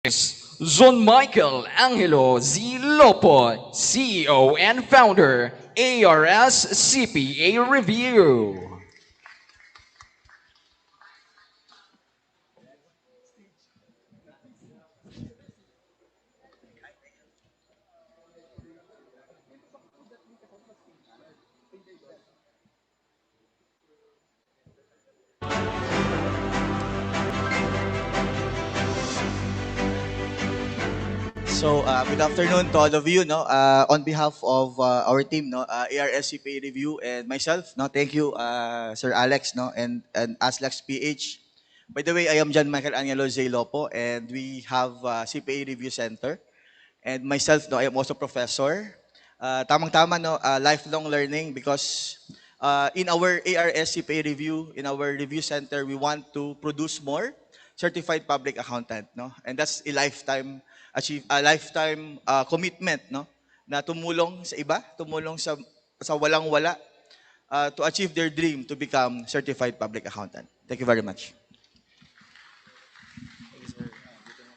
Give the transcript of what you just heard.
John Michael Angelo Z. Lopo, CEO and founder, ARS CPA Review. So, good afternoon to all of you. No, on behalf of our team, no, ARSCPA Review and myself, no, thank you, Sir Alex, no, and Aslex PH. By the way, I am John Michael Angelo Z. Lopo, and we have CPA Review Center. And myself, no, I am also professor. Tamang-tama, no, lifelong learning because in our ARSCPA Review, in our review center, we want to produce more certified public accountant, no? And that's a lifetime commitment, no? Na tumulong sa iba, tumulong sa walang-wala to achieve their dream to become certified public accountant. Thank you very much.